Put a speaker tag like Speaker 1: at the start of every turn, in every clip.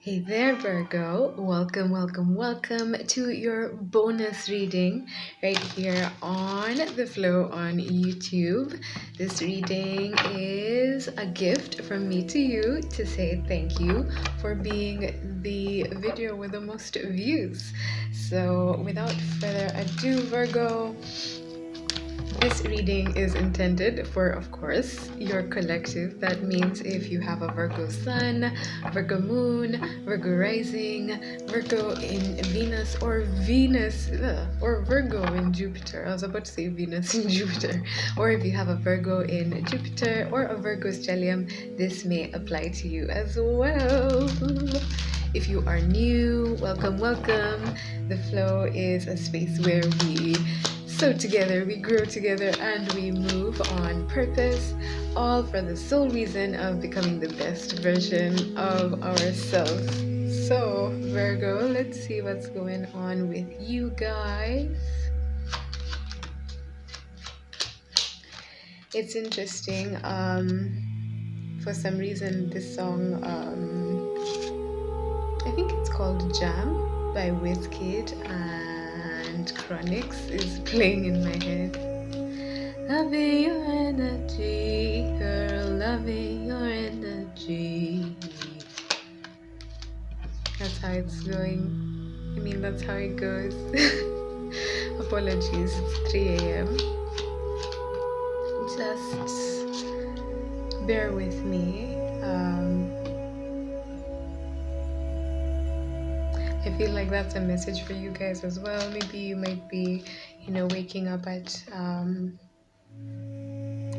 Speaker 1: Hey there, Virgo. Welcome to your bonus reading right here on The Flow on YouTube. This reading is a gift from me to you to say thank you for being the video with the most views. So, without further ado, Virgo, this reading is intended for, of course, your collective. That means if you have a Virgo sun, Virgo moon, Virgo rising, Virgo in Venus, or Virgo in Jupiter. I was about to say Venus in Jupiter. Or if you have a Virgo in Jupiter or a Virgo stellium, this may apply to you as well. If you are new, welcome. The Flow is a space where we sow together, we grow together, and we move on purpose, all for the sole reason of becoming the best version of ourselves. So, Virgo, let's see what's going on with you guys. It's interesting. For some reason, this song, I think it's called Jam by Wizkid and Chronix, is playing in my head. Loving your energy, girl, loving your energy. That's how it's going. I mean, that's how it goes. Apologies, it's 3 a.m. Just bear with me. I feel like that's a message for you guys as well. Maybe you might be, waking up at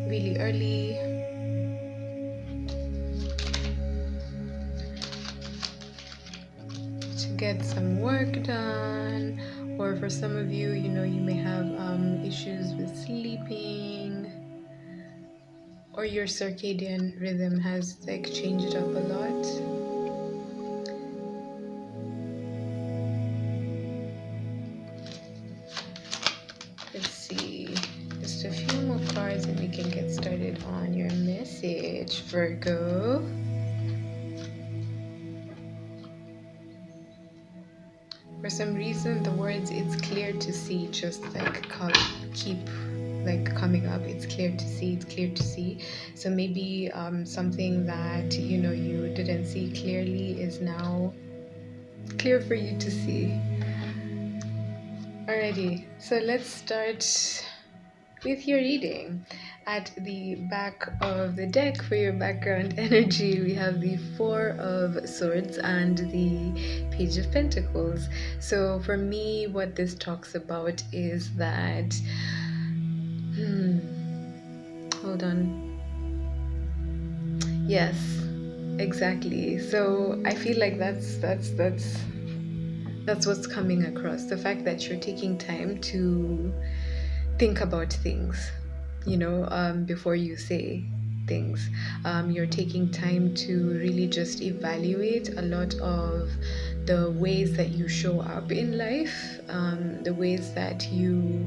Speaker 1: really early. To get some work done, or for some of you, you may have issues with sleeping, or your circadian rhythm has changed up a lot. Let's see, just a few more cards and we can get started on your message, Virgo. For some reason, the words "it's clear to see" just keep coming up. It's clear to see. So maybe something that you didn't see clearly is now clear for you to see. Alrighty, so let's start with your reading. At the back of the deck for your background energy, we have the Four of Swords and the Page of Pentacles. So for me, what this talks about is that hold on. Yes, exactly. So I feel like that's what's coming across. The fact that you're taking time to think about things, before you say things. You're taking time to really just evaluate a lot of the ways that you show up in life, the ways that you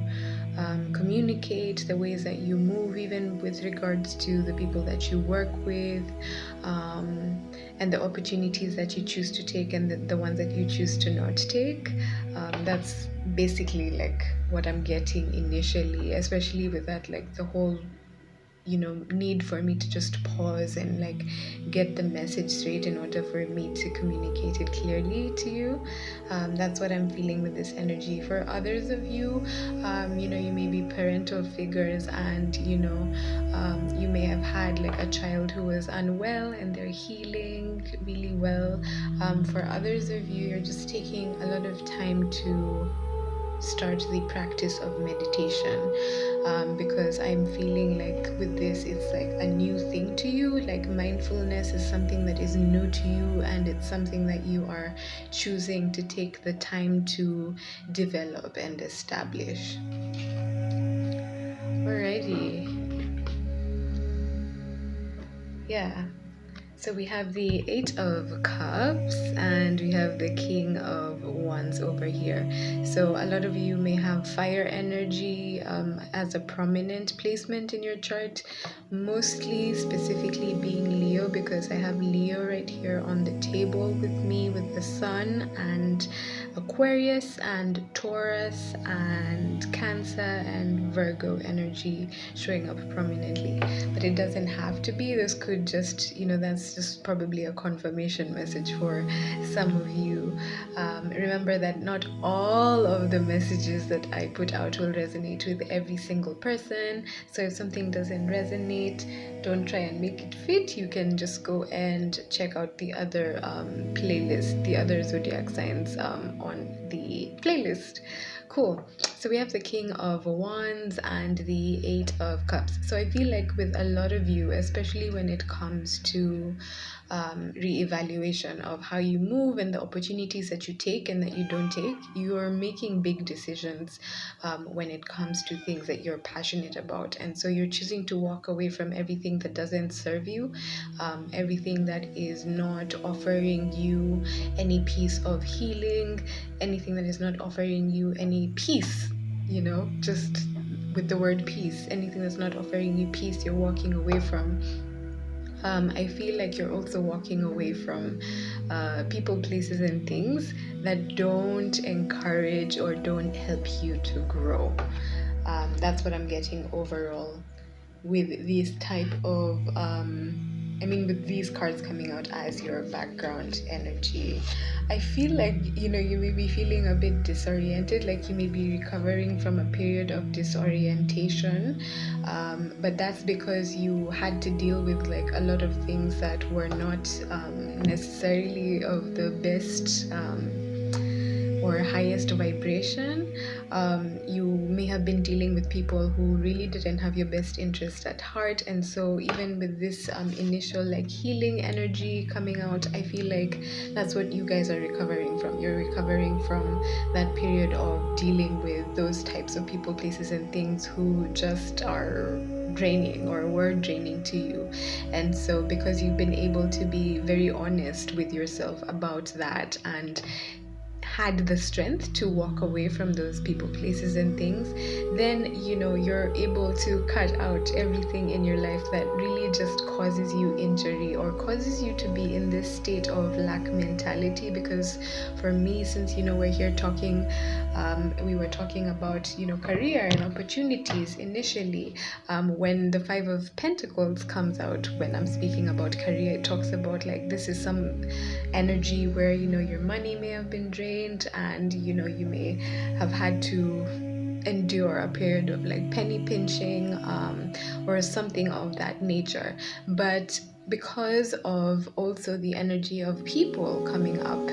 Speaker 1: communicate, the ways that you move, even with regards to the people that you work with, and the opportunities that you choose to take and the ones that you choose to not take. That's basically what I'm getting initially, especially with that the whole need for me to just pause and get the message straight in order for me to communicate it clearly to you. That's what I'm feeling with this energy. For others of you, you may be parental figures, and you may have had a child who was unwell and they're healing really well. For others of you, you're just taking a lot of time to start the practice of meditation, because I'm feeling with this, it's a new thing to you. Mindfulness is something that is new to you, and it's something that you are choosing to take the time to develop and establish. Alrighty. Yeah. So we have the Eight of Cups and and we have the King of Wands over here. So a lot of you may have fire energy as a prominent placement in your chart, mostly specifically being Leo, because I have Leo right here on the table with me, with the Sun and Aquarius and Taurus and Cancer and Virgo energy showing up prominently. But it doesn't have to be. This could just, that's just probably a confirmation message for some of you. Remember that not all of the messages that I put out will resonate with every single person. So if something doesn't resonate, don't try and make it fit. You can just go and check out the other playlist, the other zodiac signs on the playlist. Cool. So we have the King of Wands and the Eight of Cups. So I feel like with a lot of you, especially when it comes to re-evaluation of how you move and the opportunities that you take and that you don't take, you're making big decisions when it comes to things that you're passionate about. And so you're choosing to walk away from everything that doesn't serve you, everything that is not offering you any piece of healing, anything that is not offering you any peace, just with the word peace, anything that's not offering you peace, you're walking away from. I feel like you're also walking away from people, places, and things that don't encourage or don't help you to grow. That's what I'm getting overall with this type of with these cards coming out as your background energy. I feel like you may be feeling a bit disoriented, like you may be recovering from a period of disorientation, but that's because you had to deal with like a lot of things that were not necessarily of the best or highest vibration. You may have been dealing with people who really didn't have your best interest at heart, and so even with this initial like healing energy coming out, I feel like that's what you guys are recovering from. You're recovering from that period of dealing with those types of people, places, and things who just are draining or were draining to you. And so because you've been able to be very honest with yourself about that and had the strength to walk away from those people, places, and things, then you're able to cut out everything in your life that really just causes you injury or causes you to be in this state of lack mentality. Because for me, since we're here talking, we were talking about career and opportunities initially. When the Five of Pentacles comes out, when I'm speaking about career, it talks about like this is some energy where your money may have been drained, and you may have had to endure a period of like penny pinching or something of that nature. But because of also the energy of people coming up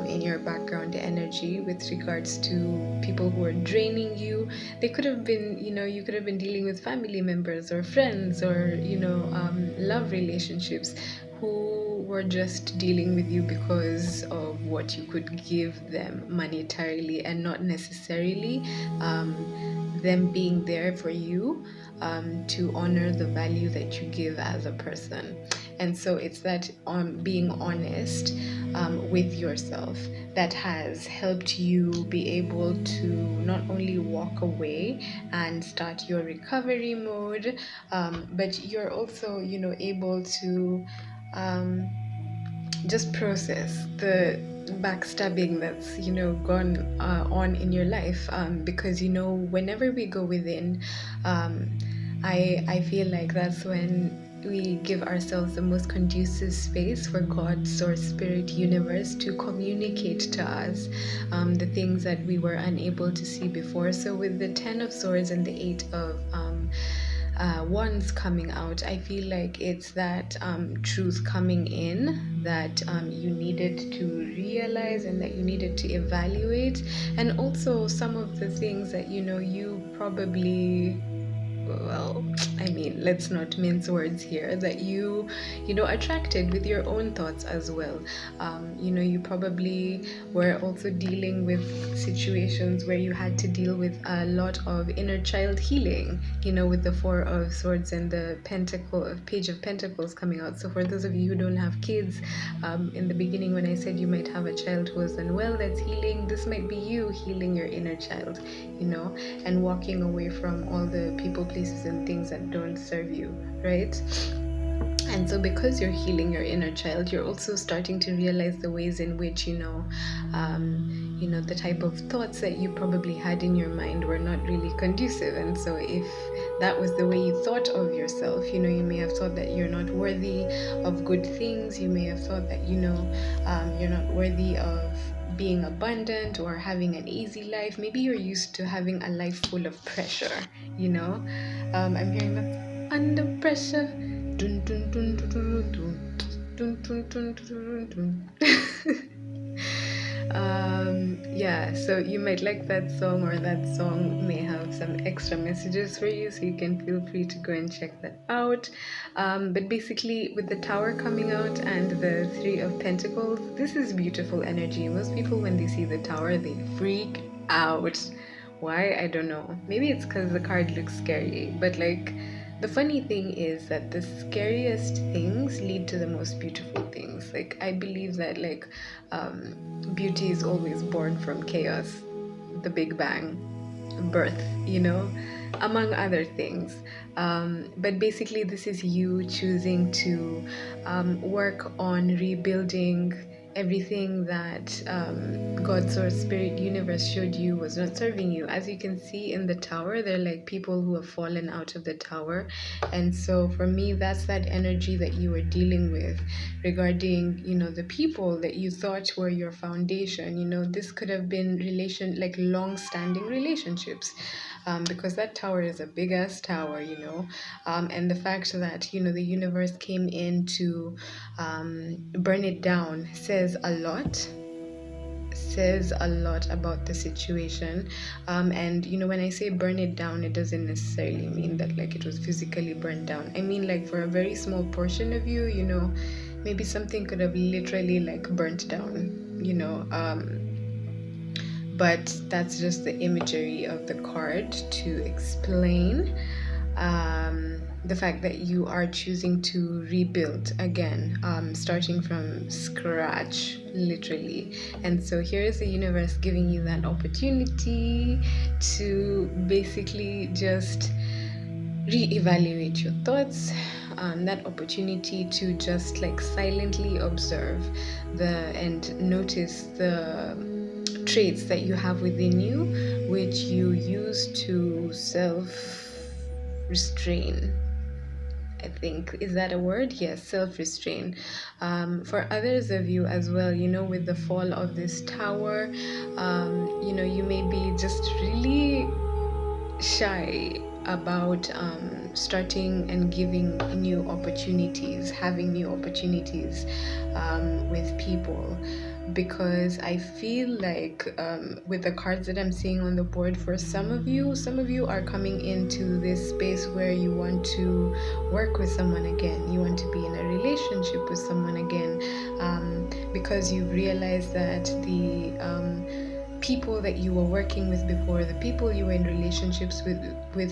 Speaker 1: in your background energy with regards to people who are draining you, they could have been you could have been dealing with family members or friends or love relationships who were just dealing with you because of what you could give them monetarily, and not necessarily them being there for you to honor the value that you give as a person. And so it's that being honest with yourself that has helped you be able to not only walk away and start your recovery mode, but you're also able to just process the backstabbing that's gone on in your life, because whenever we go within, I feel like that's when we give ourselves the most conducive space for God, Source, Spirit, Universe to communicate to us the things that we were unable to see before. So with the 10 of Swords and the 8 of Wands coming out, I feel like it's that truth coming in that you needed to realize and that you needed to evaluate, and also some of the things that you probably well, I mean, let's not mince words here, that you know, attracted with your own thoughts as well. You know, you probably were also dealing with situations where you had to deal with a lot of inner child healing, you know, with the Four of Swords and the Page of Pentacles coming out. So for those of you who don't have kids, in the beginning when I said you might have a child who was unwell that's healing, this might be you healing your inner child, you know, and walking away from all the people, places, and things that don't serve you, right? And so because you're healing your inner child, you're also starting to realize the ways in which, you know, the type of thoughts that you probably had in your mind were not really conducive. And so if that was the way you thought of yourself, you know, you may have thought that you're not worthy of good things. You may have thought that, you're not worthy of being abundant or having an easy life. Maybe you're used to having a life full of pressure, you know. I'm hearing that under pressure. Dun, dun, dun, dun, dun, dun, dun, dun, dun, dun, dun, dun. Yeah, so you might like that song, or that song may have some extra messages for you, so you can feel free to go and check that out. But basically, with the Tower coming out and the Three of Pentacles, this is beautiful energy. Most people, when they see the Tower, they freak out. Why? I don't know. Maybe it's because the card looks scary, but like, the funny thing is that the scariest things lead to the most beautiful things. Like, I believe that, like, beauty is always born from chaos, the Big Bang, birth, you know, among other things. But basically, this is you choosing to work on rebuilding everything that God, Source, Spirit, Universe showed you was not serving you. As you can see in the Tower, they're like people who have fallen out of the Tower. And so for me, that's that energy that you were dealing with regarding, you know, the people that you thought were your foundation. You know, this could have been like long-standing relationships. Because that tower is a big ass tower, you know, and the fact that, you know, the universe came in to burn it down says a lot about the situation. And you know, when I say burn it down, it doesn't necessarily mean that like it was physically burned down. I mean, like, for a very small portion of you, you know, maybe something could have literally like burnt down, you know. But that's just the imagery of the card to explain the fact that you are choosing to rebuild again, starting from scratch, literally. And so here is the universe giving you that opportunity to basically just reevaluate your thoughts, that opportunity to just like silently observe and notice the traits that you have within you, which you use to self-restrain. I think, is that a word? Yes, self-restrain. For others of you as well, you know, with the fall of this tower, you know, you may be just really shy about starting and giving new opportunities, having new opportunities with people, because I feel like with the cards that I'm seeing on the board, for some of you are coming into this space where you want to work with someone again, you want to be in a relationship with someone again, because you've realized that the people that you were working with before, the people you were in relationships with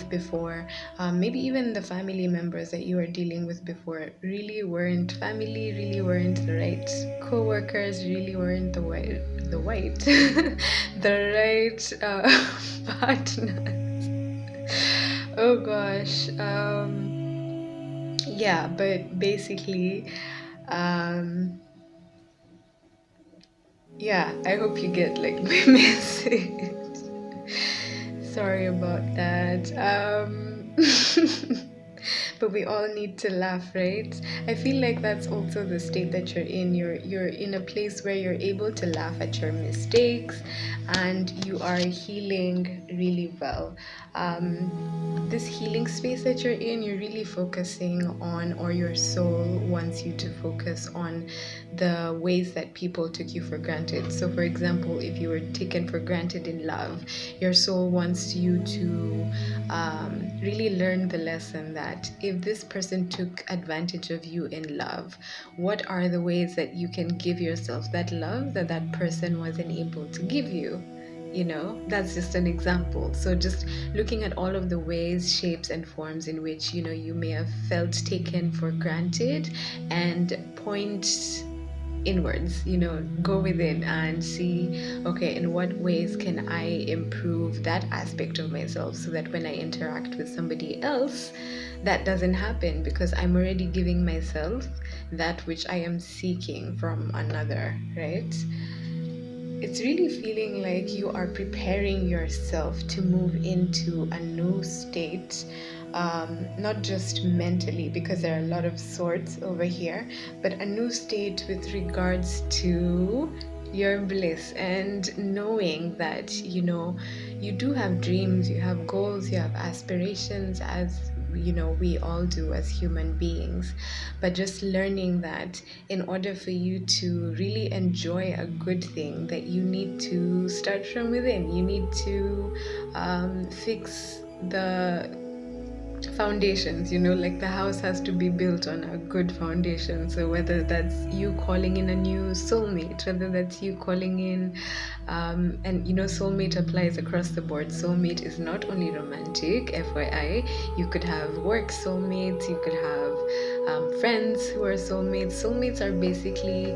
Speaker 1: before, maybe even the family members that you were dealing with before, really weren't family, really weren't the right co-workers, really weren't the the right partners. Oh gosh. Yeah, but basically, um, yeah, I hope you get like my message. Sorry about that. but we all need to laugh, right? I feel like that's also the state that you're in. You're in a place where you're able to laugh at your mistakes, and you are healing really well. This healing space that you're in, you're really focusing on, or your soul wants you to focus on the ways that people took you for granted. So, for example, if you were taken for granted in love, your soul wants you to really learn the lesson that if this person took advantage of you in love, what are the ways that you can give yourself that love that that person wasn't able to give you? That's just an example. So just looking at all of the ways, shapes, and forms in which you may have felt taken for granted, and point inwards, go within and see, okay, in what ways can I improve that aspect of myself so that when I interact with somebody else, that doesn't happen, because I'm already giving myself that which I am seeking from another, right? It's really feeling like you are preparing yourself to move into a new state, not just mentally, because there are a lot of swords over here, but a new state with regards to your bliss, and knowing that you do have dreams, you have goals, you have aspirations, as we all do as human beings, but just learning that in order for you to really enjoy a good thing, that you need to start from within. You need to fix the foundations, like the house has to be built on a good foundation. So whether that's you calling in a new soulmate, whether that's you calling in and soulmate applies across the board. Soulmate is not only romantic, FYI. You could have work soulmates, you could have friends who are soulmates. Soulmates are basically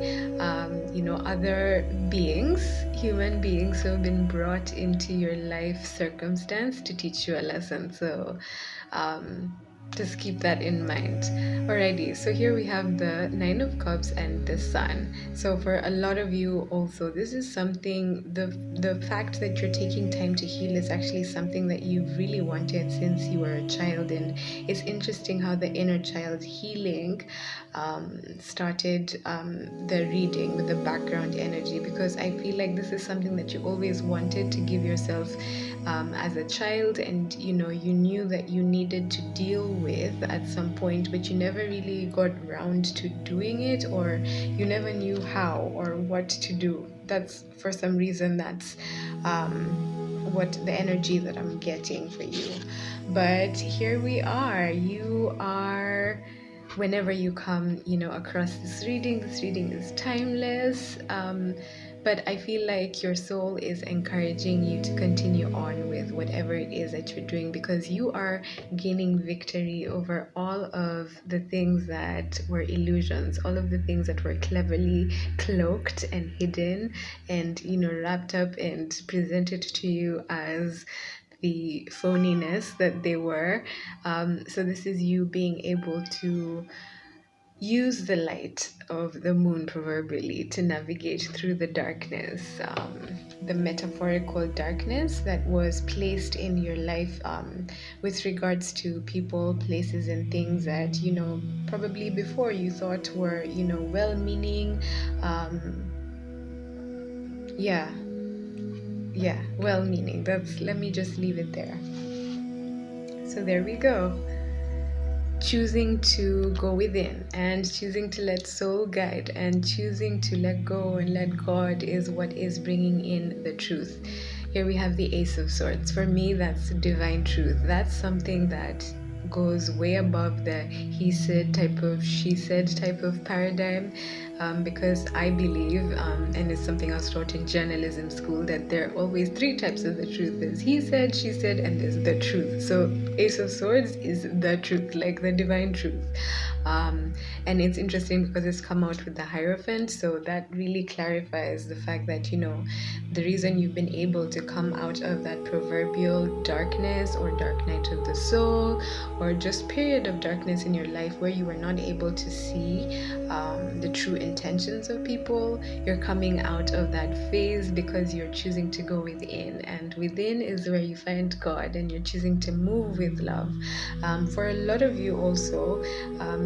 Speaker 1: other beings, human beings who have been brought into your life circumstance to teach you a lesson. So just keep that in mind. Alrighty, so here we have the Nine of Cups and the Sun. So for a lot of you also, this is something, the fact that you're taking time to heal is actually something that you've really wanted since you were a child. And it's interesting how the inner child healing started the reading with the background energy, because I feel like this is something that you always wanted to give yourself as a child, and you knew that you needed to deal with at some point, but you never really got around to doing it, or you never knew how or what to do. That's, for some reason, that's what the energy that I'm getting for you. But here we are. You are, whenever you come across this reading is timeless. But I feel like your soul is encouraging you to continue on with whatever it is that you're doing, because you are gaining victory over all of the things that were illusions, all of the things that were cleverly cloaked and hidden and wrapped up and presented to you as the phoniness that they were. So this is you being able to use the light of the moon, proverbially, to navigate through the darkness, the metaphorical darkness that was placed in your life, with regards to people, places, and things that probably before you thought were well-meaning. Yeah, well-meaning. Let me just leave it there. So there we go. Choosing to go within and choosing to let soul guide and choosing to let go and let God is what is bringing in the truth. Here we have the Ace of Swords. For me, that's divine truth. That's something that goes way above the he said type of, she said type of paradigm, because I believe, and it's something I was taught in journalism school, that there are always three types of the truth. There's he said, she said, and there's the truth. So Ace of Swords is the truth, like the divine truth. And it's interesting because it's come out with the Hierophant, so that really clarifies the fact that the reason you've been able to come out of that proverbial darkness or dark night of the soul, or just period of darkness in your life where you were not able to see the true intentions of people, you're coming coming out of that phase because you're choosing to go within, and within is where you find God, and you're choosing to move with love. For a lot of you also,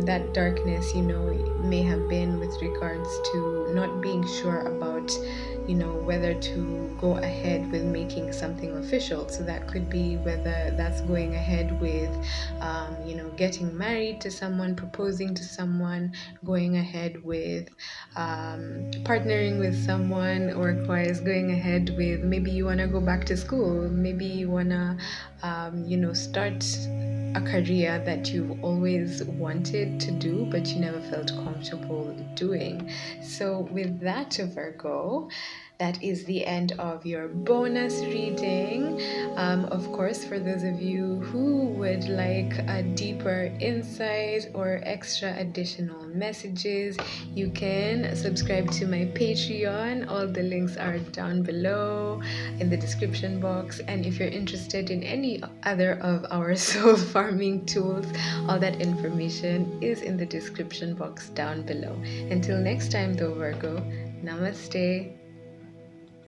Speaker 1: that darkness, may have been with regards to not being sure about whether to go ahead with making something official. So that could be whether that's going ahead with getting married to someone, proposing to someone, going ahead with partnering with someone, or likewise going ahead with, maybe you want to go back to school, maybe you want to start a career that you've always wanted to do but you never felt comfortable doing. So with that, Virgo, that is the end of your bonus reading. Of course, for those of you who would like a deeper insight or extra additional messages, you can subscribe to my Patreon. All the links are down below in the description box. And if you're interested in any other of our soul farming tools, all that information is in the description box down below. Until next time, though, Virgo, namaste.